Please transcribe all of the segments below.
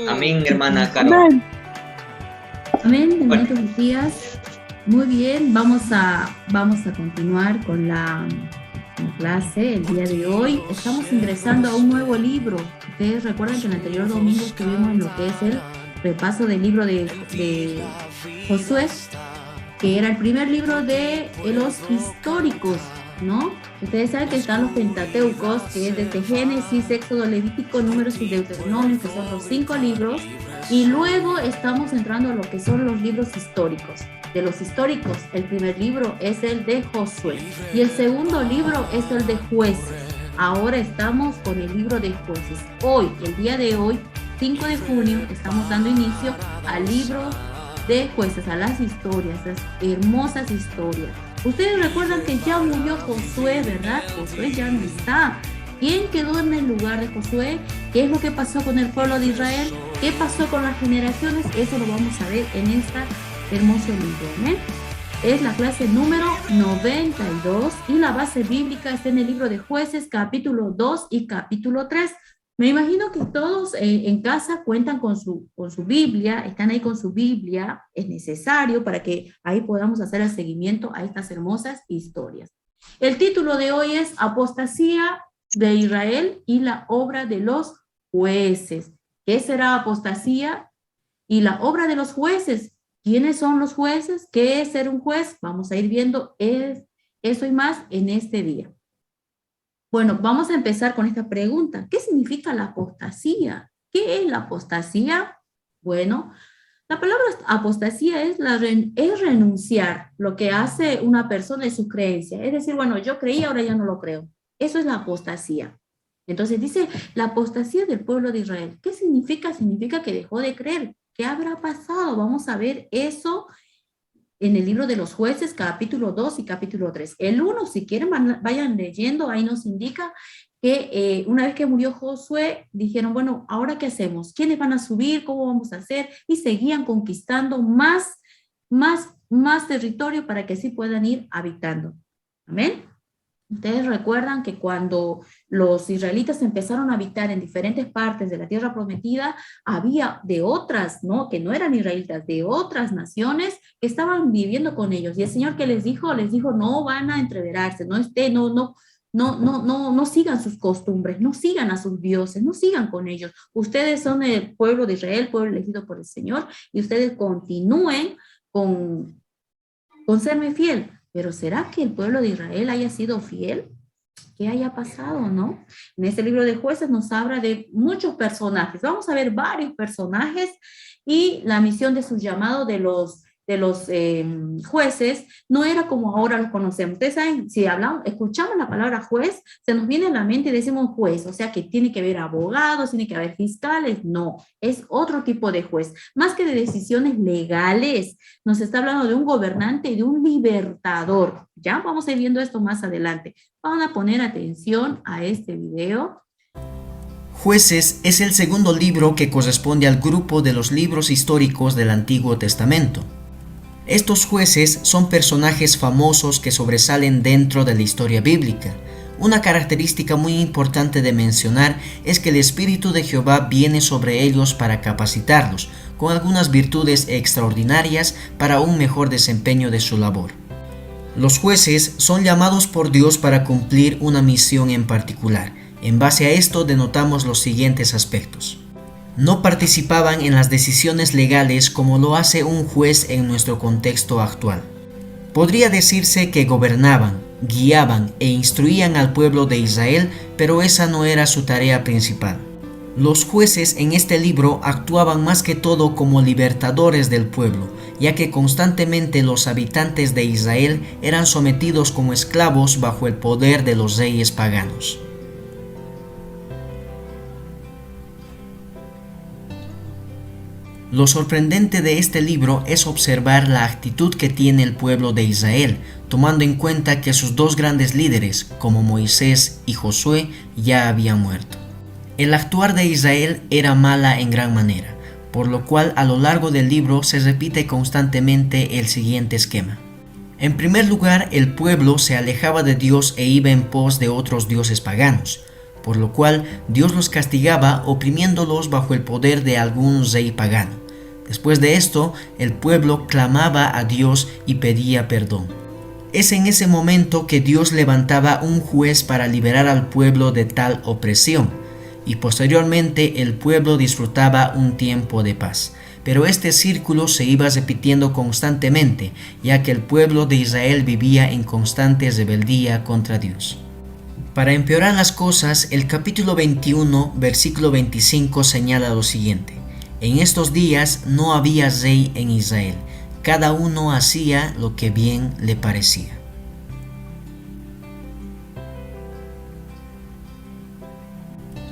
Amén, hermana Caro. Amén. Amén, Bueno, hermanitos Matías. Muy bien, vamos a continuar con la clase el día de hoy. Estamos ingresando a un nuevo libro. Ustedes recuerdan que el anterior domingo estuvimos en lo que es el repaso del libro de Josué, que era el primer libro de los históricos, ¿no? Ustedes saben que están los Pentateucos, que es desde Génesis, Éxodo, Levítico, Números y Deuteronomio, que son los 5 libros, y luego estamos entrando a lo que son los libros históricos. De los históricos, el primer libro es el de Josué, y el segundo libro es el de Jueces. Ahora estamos con el libro de Jueces. Hoy, el día de hoy, 5 de junio, estamos dando inicio al libro de Jueces, a las historias, las hermosas historias. Ustedes recuerdan que ya murió Josué, ¿verdad? Josué ya no está. ¿Quién quedó en el lugar de Josué? ¿Qué es lo que pasó con el pueblo de Israel? ¿Qué pasó con las generaciones? Eso lo vamos a ver en este hermoso libro, ¿eh? Es la clase número 92 y la base bíblica está en el libro de Jueces, capítulo 2 y capítulo 3. Me imagino que todos en casa cuentan con su Biblia, están ahí con su Biblia, es necesario para que ahí podamos hacer el seguimiento a estas hermosas historias. El título de hoy es Apostasía de Israel y la obra de los jueces. ¿Qué será apostasía y la obra de los jueces? ¿Quiénes son los jueces? ¿Qué es ser un juez? Vamos a ir viendo eso y más en este día. Bueno, vamos a empezar con esta pregunta. ¿Qué significa la apostasía? ¿Qué es la apostasía? Bueno, la palabra apostasía es renunciar lo que hace una persona de su creencia. Es decir, bueno, yo creí, ahora ya no lo creo. Eso es la apostasía. Entonces dice la apostasía del pueblo de Israel. ¿Qué significa? Significa que dejó de creer. ¿Qué habrá pasado? Vamos a ver eso en el libro de los jueces, capítulo 2 y capítulo 3. El 1, si quieren, vayan leyendo, ahí nos indica que una vez que murió Josué, dijeron, bueno, ¿ahora qué hacemos? ¿Quiénes van a subir? ¿Cómo vamos a hacer? Y seguían conquistando más territorio para que así puedan ir habitando. Amén. Ustedes recuerdan que cuando los israelitas empezaron a habitar en diferentes partes de la tierra prometida, había de otras, ¿no? Que no eran israelitas, de otras naciones que estaban viviendo con ellos. Y el Señor que les dijo, no van a entreverarse, no sigan sus costumbres, no sigan a sus dioses, no sigan con ellos. Ustedes son el pueblo de Israel, pueblo elegido por el Señor, y ustedes continúen con serme fiel. Pero ¿será que el pueblo de Israel haya sido fiel? ¿Qué haya pasado, no? En este libro de Jueces nos habla de muchos personajes. Vamos a ver varios personajes y la misión de su llamado de los jueces no era como ahora los conocemos. Ustedes saben, si escuchamos la palabra juez, se nos viene a la mente y decimos juez, o sea que tiene que haber abogados, tiene que haber fiscales. No, es otro tipo de juez. Más que de decisiones legales, nos está hablando de un gobernante y de un libertador. Ya vamos a ir viendo esto más adelante. Van a poner atención a este video. Jueces es el segundo libro que corresponde al grupo de los libros históricos del Antiguo Testamento. Estos jueces son personajes famosos que sobresalen dentro de la historia bíblica. Una característica muy importante de mencionar es que el Espíritu de Jehová viene sobre ellos para capacitarlos, con algunas virtudes extraordinarias para un mejor desempeño de su labor. Los jueces son llamados por Dios para cumplir una misión en particular. En base a esto denotamos los siguientes aspectos. No participaban en las decisiones legales como lo hace un juez en nuestro contexto actual. Podría decirse que gobernaban, guiaban e instruían al pueblo de Israel, pero esa no era su tarea principal. Los jueces en este libro actuaban más que todo como libertadores del pueblo, ya que constantemente los habitantes de Israel eran sometidos como esclavos bajo el poder de los reyes paganos. Lo sorprendente de este libro es observar la actitud que tiene el pueblo de Israel, tomando en cuenta que sus dos grandes líderes, como Moisés y Josué, ya habían muerto. El actuar de Israel era mala en gran manera, por lo cual a lo largo del libro se repite constantemente el siguiente esquema. En primer lugar, el pueblo se alejaba de Dios e iba en pos de otros dioses paganos. por lo cual Dios los castigaba oprimiéndolos bajo el poder de algún rey pagano. Después de esto, el pueblo clamaba a Dios y pedía perdón. Es en ese momento que Dios levantaba un juez para liberar al pueblo de tal opresión, y posteriormente el pueblo disfrutaba un tiempo de paz. Pero este círculo se iba repitiendo constantemente, ya que el pueblo de Israel vivía en constante rebeldía contra Dios. Para empeorar las cosas, el capítulo 21, versículo 25 señala lo siguiente: en estos días no había rey en Israel, cada uno hacía lo que bien le parecía.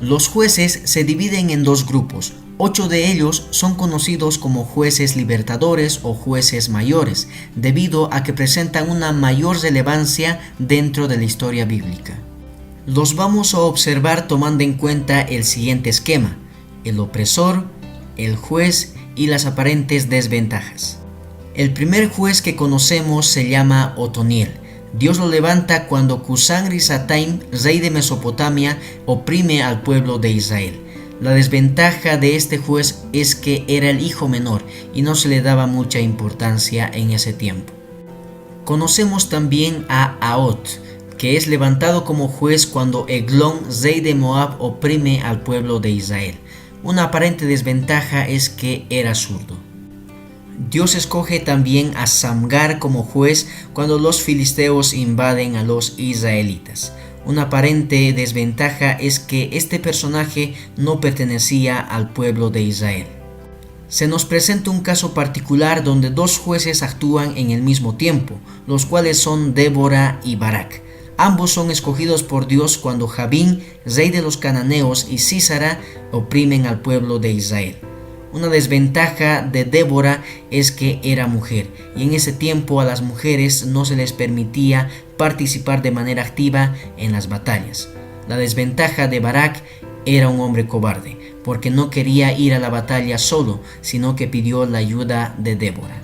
Los jueces se dividen en dos grupos. 8 de ellos son conocidos como jueces libertadores o jueces mayores, debido a que presentan una mayor relevancia dentro de la historia bíblica. Los vamos a observar tomando en cuenta el siguiente esquema: el opresor, el juez y las aparentes desventajas. El primer juez que conocemos se llama Otoniel. Dios lo levanta cuando Cusán-Risataim, rey de Mesopotamia, oprime al pueblo de Israel. La desventaja de este juez es que era el hijo menor y no se le daba mucha importancia en ese tiempo. Conocemos también a Aot, que es levantado como juez cuando Eglón, rey de Moab, oprime al pueblo de Israel. Una aparente desventaja es que era zurdo. Dios escoge también a Samgar como juez cuando los filisteos invaden a los israelitas. Una aparente desventaja es que este personaje no pertenecía al pueblo de Israel. Se nos presenta un caso particular donde dos jueces actúan en el mismo tiempo, los cuales son Débora y Barak. Ambos son escogidos por Dios cuando Jabín, rey de los cananeos, y Sísara oprimen al pueblo de Israel. Una desventaja de Débora es que era mujer, y en ese tiempo a las mujeres no se les permitía participar de manera activa en las batallas. La desventaja de Barak era un hombre cobarde, porque no quería ir a la batalla solo, sino que pidió la ayuda de Débora.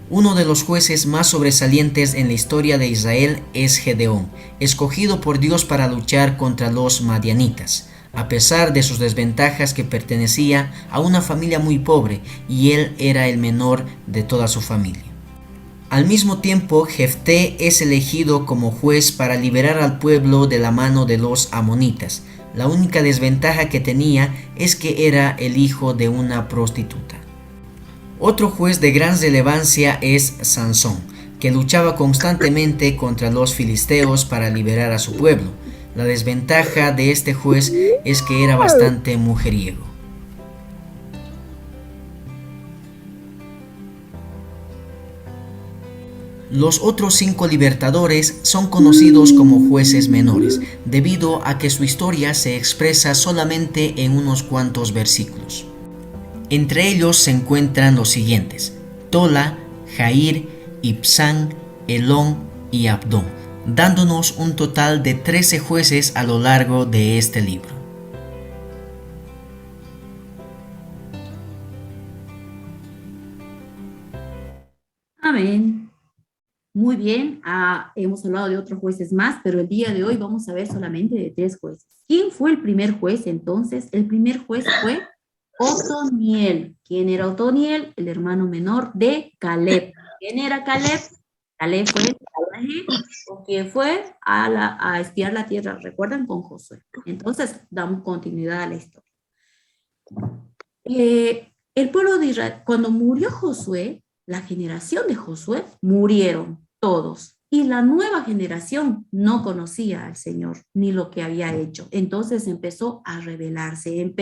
Uno de los jueces más sobresalientes en la historia de Israel es Gedeón, escogido por Dios para luchar contra los madianitas. A pesar de sus desventajas, que pertenecía a una familia muy pobre y él era el menor de toda su familia. Al mismo tiempo, Jefté es elegido como juez para liberar al pueblo de la mano de los amonitas. La única desventaja que tenía es que era el hijo de una prostituta. Otro juez de gran relevancia es Sansón, que luchaba constantemente contra los filisteos para liberar a su pueblo. La desventaja de este juez es que era bastante mujeriego. Los otros 5 libertadores son conocidos como jueces menores, debido a que su historia se expresa solamente en unos cuantos versículos. Entre ellos se encuentran los siguientes: Tola, Jair, Ibsán, Elón y Abdón, dándonos un total de 13 jueces a lo largo de este libro. Amén. Muy bien, hemos hablado de otros jueces más, pero el día de hoy vamos a ver solamente de 3 jueces. ¿Quién fue el primer juez entonces? El primer juez fue Otoniel. ¿Quién era Otoniel? El hermano menor de Caleb. ¿Quién era Caleb? Caleb fue el que fue a espiar la tierra, ¿recuerdan? Con Josué. Entonces, damos continuidad a la historia. El pueblo de Israel, cuando murió Josué, la generación de Josué murieron todos. Y la nueva generación no conocía al Señor ni lo que había hecho. Entonces empezó a rebelarse,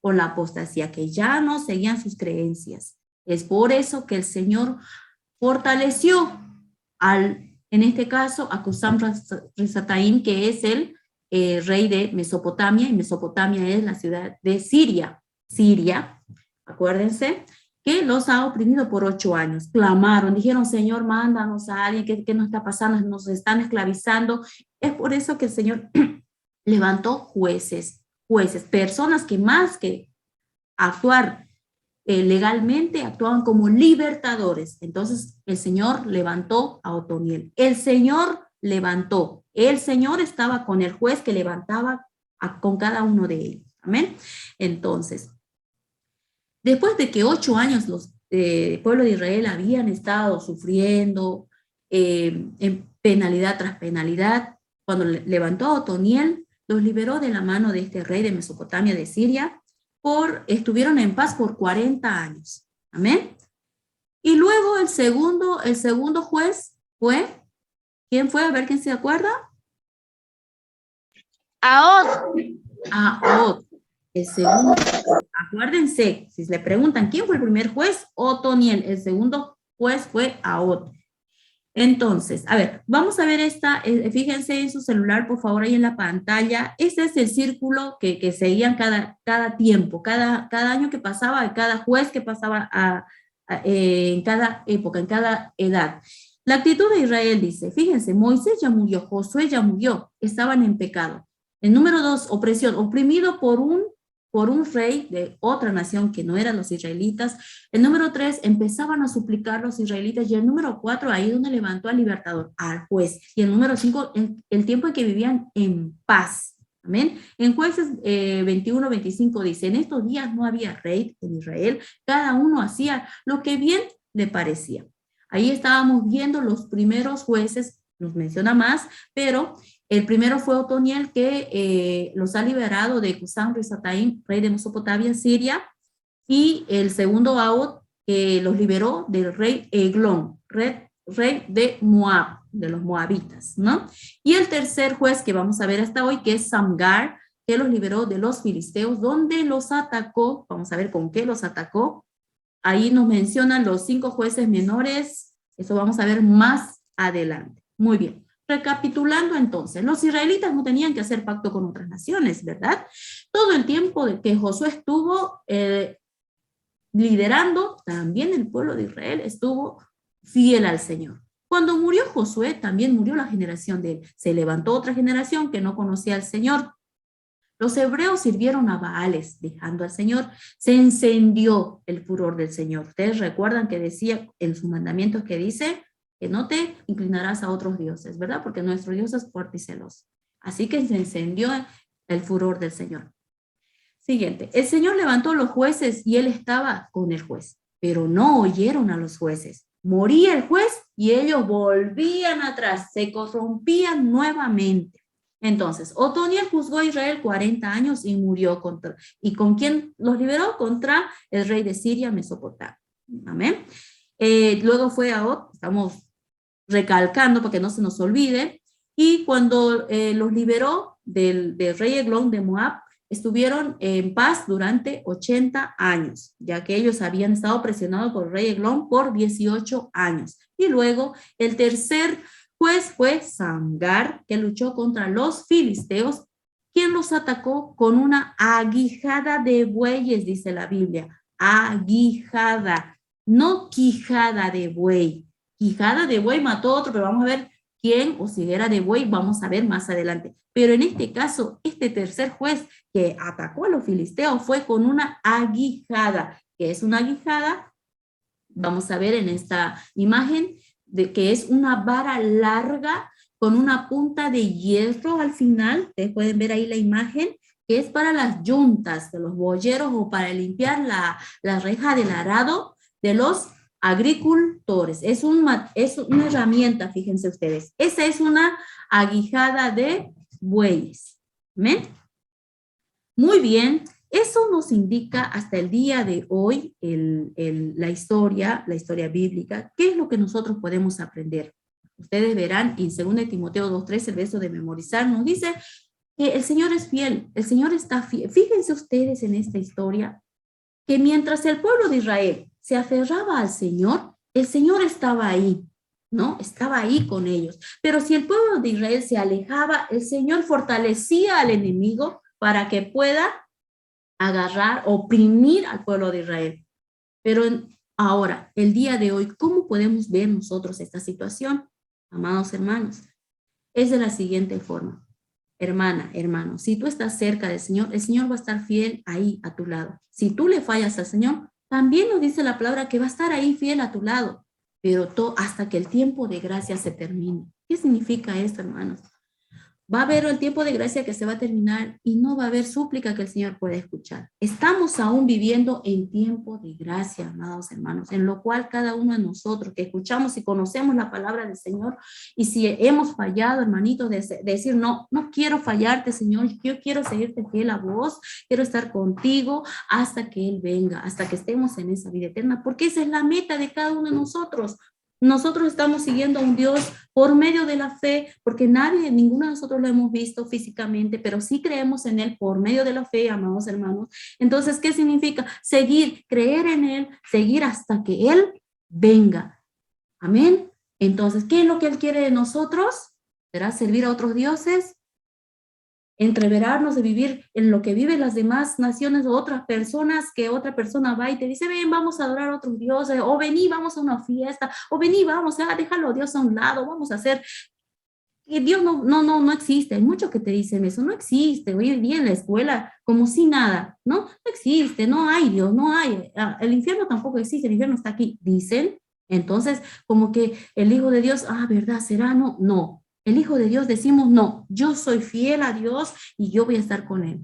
con la apostasía, que ya no seguían sus creencias. Es por eso que el Señor fortaleció en este caso, a Cusán-Risataim, que es el rey de Mesopotamia, y Mesopotamia es la ciudad de Siria. Siria, acuérdense, que los ha oprimido por 8 años. Clamaron, dijeron: Señor, mándanos a alguien, ¿qué nos está pasando? Nos están esclavizando. Es por eso que el Señor levantó jueces, personas que más que actuar legalmente, actuaban como libertadores. Entonces el Señor levantó a Otoniel. El Señor estaba con el juez que levantaba con cada uno de ellos. Amén. Entonces, después de que 8 años los pueblo de Israel habían estado sufriendo en penalidad tras penalidad, cuando levantó a Otoniel, los liberó de la mano de este rey de Mesopotamia, de Siria, estuvieron en paz por 40 años. Amén. Y luego el segundo juez fue, ¿quién fue? A ver quién se acuerda. Ahod. Ahod. El segundo, acuérdense, si le preguntan quién fue el primer juez, Otoniel. El segundo juez fue Ahod. Entonces, a ver, vamos a ver fíjense en su celular, por favor, ahí en la pantalla. Este es el círculo que seguían cada tiempo, cada año que pasaba, cada juez que pasaba en cada época, en cada edad. La actitud de Israel dice, fíjense, Moisés ya murió, Josué ya murió, estaban en pecado. El número 2, opresión, oprimido por un rey de otra nación que no eran los israelitas. El número 3, empezaban a suplicar los israelitas. Y el número 4, ahí donde levantó al libertador, al juez. Y el número 5, el tiempo en que vivían en paz. Amén. En Jueces 21, 25 dice, en estos días no había rey en Israel, cada uno hacía lo que bien le parecía. Ahí estábamos viendo los primeros jueces, nos menciona más, pero el primero fue Otoniel, que los ha liberado de Cusán Risataim, rey de Mesopotamia, Siria, y el segundo Ahod, que los liberó del rey Eglón, rey de Moab, de los moabitas, ¿no? Y el tercer juez que vamos a ver hasta hoy, que es Samgar, que los liberó de los filisteos, donde los atacó, vamos a ver con qué los atacó. Ahí nos mencionan los 5 jueces menores, eso vamos a ver más adelante. Muy bien. Recapitulando entonces, los israelitas no tenían que hacer pacto con otras naciones, ¿verdad? Todo el tiempo de que Josué estuvo liderando, también el pueblo de Israel estuvo fiel al Señor. Cuando murió Josué, también murió la generación de él. Se levantó otra generación que no conocía al Señor. Los hebreos sirvieron a Baales, dejando al Señor. Se encendió el furor del Señor. Ustedes recuerdan que decía en sus mandamientos que dice que no te inclinarás a otros dioses, ¿verdad? Porque nuestro Dios es fuerte y celoso. Así que se encendió el furor del Señor. Siguiente, el Señor levantó los jueces y él estaba con el juez, pero no oyeron a los jueces. Moría el juez y ellos volvían atrás, se corrompían nuevamente. Entonces, Otoniel juzgó a Israel 40 años y murió ¿y con quién los liberó? Contra el rey de Siria, Mesopotamia. Amén. Luego fue Ahod, estamos recalcando para que no se nos olvide, y cuando los liberó del rey Eglón de Moab, estuvieron en paz durante 80 años, ya que ellos habían estado presionados por el rey Eglón por 18 años. Y luego el tercer juez fue Samgar, que luchó contra los filisteos, quien los atacó con una aguijada de bueyes, dice la Biblia. Aguijada, no quijada de buey. Quijada de buey mató a otro, pero vamos a ver quién o si era de buey, vamos a ver más adelante. Pero en este caso, este tercer juez que atacó a los filisteos fue con una aguijada. ¿Qué es una aguijada? Vamos a ver en esta imagen de que es una vara larga con una punta de hierro al final. Ustedes pueden ver ahí la imagen, que es para las yuntas de los boyeros o para limpiar la reja del arado de los agricultores. Es una herramienta, fíjense ustedes. Esa es una aguijada de bueyes. ¿Ven? Muy bien. Eso nos indica hasta el día de hoy la historia bíblica. ¿Qué es lo que nosotros podemos aprender? Ustedes verán en 2 Timoteo 2:3, el verso de memorizar, nos dice que el Señor es fiel, el Señor está fiel. Fíjense ustedes en esta historia, que mientras el pueblo de Israel se aferraba al Señor, el Señor estaba ahí, ¿no? Estaba ahí con ellos. Pero si el pueblo de Israel se alejaba, el Señor fortalecía al enemigo para que pueda agarrar, oprimir al pueblo de Israel. Pero ahora, el día de hoy, ¿cómo podemos ver nosotros esta situación, amados hermanos? Es de la siguiente forma. Hermana, hermano, si tú estás cerca del Señor, el Señor va a estar fiel ahí a tu lado. Si tú le fallas al Señor, también nos dice la palabra que va a estar ahí fiel a tu lado, pero hasta que el tiempo de gracia se termine. ¿Qué significa esto, hermanos? Va a haber el tiempo de gracia que se va a terminar y no va a haber súplica que el Señor pueda escuchar. Estamos aún viviendo en tiempo de gracia, amados hermanos, en lo cual cada uno de nosotros que escuchamos y conocemos la palabra del Señor, y si hemos fallado, hermanitos, de decir, no, no quiero fallarte, Señor, yo quiero seguirte fiel a vos, quiero estar contigo hasta que Él venga, hasta que estemos en esa vida eterna, porque esa es la meta de cada uno de nosotros. Nosotros estamos siguiendo a un Dios por medio de la fe, porque nadie, ninguno de nosotros lo hemos visto físicamente, pero sí creemos en Él por medio de la fe, amados hermanos. Entonces, ¿qué significa? Seguir, creer en Él, seguir hasta que Él venga. Amén. Entonces, ¿qué es lo que Él quiere de nosotros? ¿Será servir a otros dioses? Entreverarnos de vivir en lo que viven las demás naciones o otras personas, que otra persona va y te dice, ven, vamos a adorar a otros dioses, o vení, vamos a una fiesta, o vení, vamos a dejarlo a Dios a un lado, vamos a hacer, que Dios no existe. Hay muchos que te dicen eso, no existe. Hoy en día en la escuela, como si nada, no existe, no hay Dios, no hay, el infierno tampoco existe, el infierno está aquí, dicen. Entonces, como que el Hijo de Dios, ¿verdad? ¿Será? No, no. El Hijo de Dios decimos, no, yo soy fiel a Dios y yo voy a estar con Él.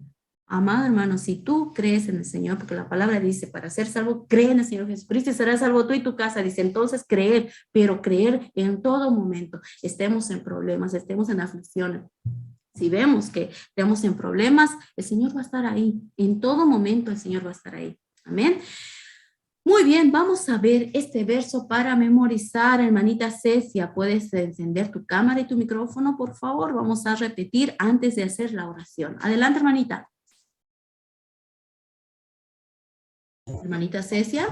Amado hermano, si tú crees en el Señor, porque la palabra dice, para ser salvo, cree en el Señor Jesucristo y serás salvo tú y tu casa. Dice, entonces creer, pero creer en todo momento. Estemos en problemas, estemos en aflicciones. Si vemos que estamos en problemas, el Señor va a estar ahí. En todo momento el Señor va a estar ahí. Amén. Muy bien, vamos a ver este verso para memorizar. Hermanita Cecia, ¿puedes encender tu cámara y tu micrófono, por favor? Vamos a repetir antes de hacer la oración. Adelante, hermanita. Hermanita Cecia.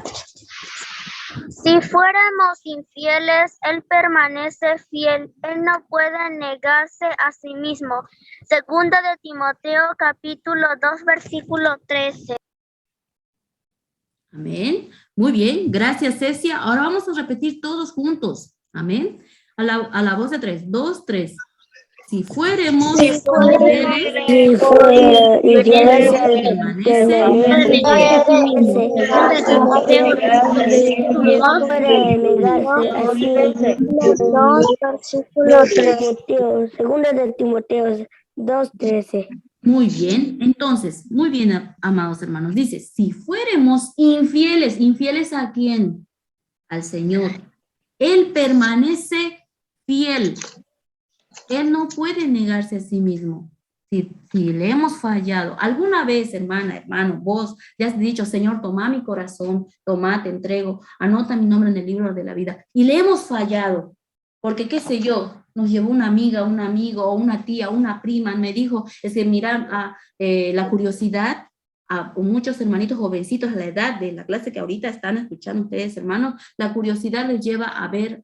Si fuéramos infieles, Él permanece fiel. Él no puede negarse a sí mismo. Segunda de Timoteo, capítulo 2, versículo 13. Amén. Muy bien, gracias Cecia. Ahora vamos a repetir todos juntos. Amén. A la voz de 3, 2, 3. Si fuéramos infieles, Segunda de Timoteo 2:13. Muy bien, entonces, muy bien, amados hermanos. Dice, si fuéramos infieles, ¿infieles a quién? Al Señor. Él permanece fiel. Él no puede negarse a sí mismo. Si le hemos fallado, alguna vez, hermana, hermano, vos ya has dicho, Señor, toma mi corazón, toma, te entrego, anota mi nombre en el libro de la vida, y le hemos fallado, porque qué sé yo, nos llevó una amiga, un amigo, o una tía, una prima, me dijo, es que mira, la curiosidad, a muchos hermanitos jovencitos a la edad de la clase que ahorita están escuchando ustedes, hermanos, la curiosidad les lleva a ver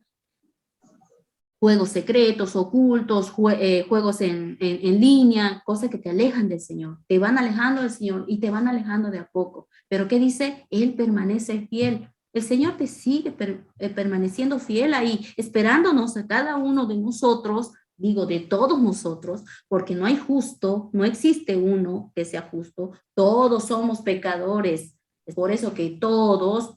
juegos secretos, ocultos, juegos en línea, cosas que te alejan del Señor, te van alejando del Señor y te van alejando de a poco. Pero ¿qué dice? Él permanece fiel. El Señor te sigue permaneciendo fiel ahí, esperándonos a cada uno de nosotros, digo de todos nosotros, porque no hay justo, no existe uno que sea justo, todos somos pecadores. Es por eso que todos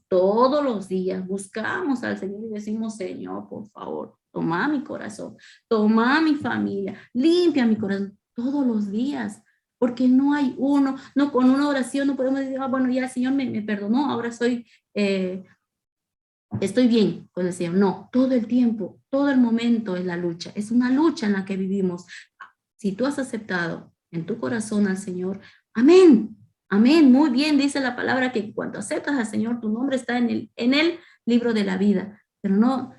los días buscamos al Señor y decimos, Señor, por favor, toma mi corazón, toma mi familia, limpia mi corazón todos los días, porque no hay uno, no con una oración no podemos decir, bueno, ya el Señor me perdonó, ahora estoy bien con el Señor. No, todo el tiempo, todo el momento es la lucha, es una lucha en la que vivimos. Si tú has aceptado en tu corazón al Señor, amén. Amén, muy bien, dice la palabra que cuando aceptas al Señor, tu nombre está en el libro de la vida. Pero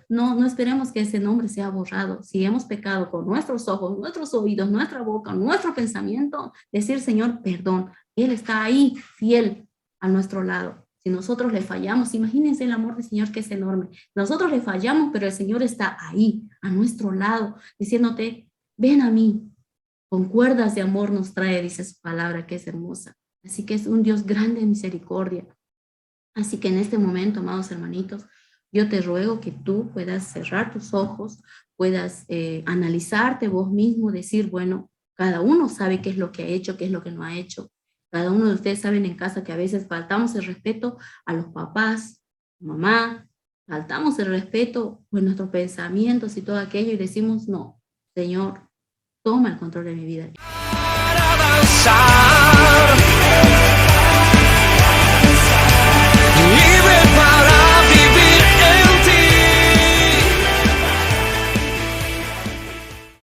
no esperemos que ese nombre sea borrado. Si hemos pecado con nuestros ojos, nuestros oídos, nuestra boca, nuestro pensamiento, decir, Señor, perdón. Él está ahí, fiel a nuestro lado. Si nosotros le fallamos, imagínense el amor del Señor que es enorme. Nosotros le fallamos, pero el Señor está ahí, a nuestro lado, diciéndote, ven a mí. Con cuerdas de amor nos trae, dice su palabra, que es hermosa. Así que es un Dios grande de misericordia. Así que en este momento, amados hermanitos, yo te ruego que tú puedas cerrar tus ojos, puedas analizarte vos mismo, decir, bueno, cada uno sabe qué es lo que ha hecho, qué es lo que no ha hecho. Cada uno de ustedes saben en casa que a veces faltamos el respeto a los papás, mamá, faltamos el respeto en nuestros pensamientos y todo aquello y decimos, no, Señor, toma el control de mi vida. Para avanzar.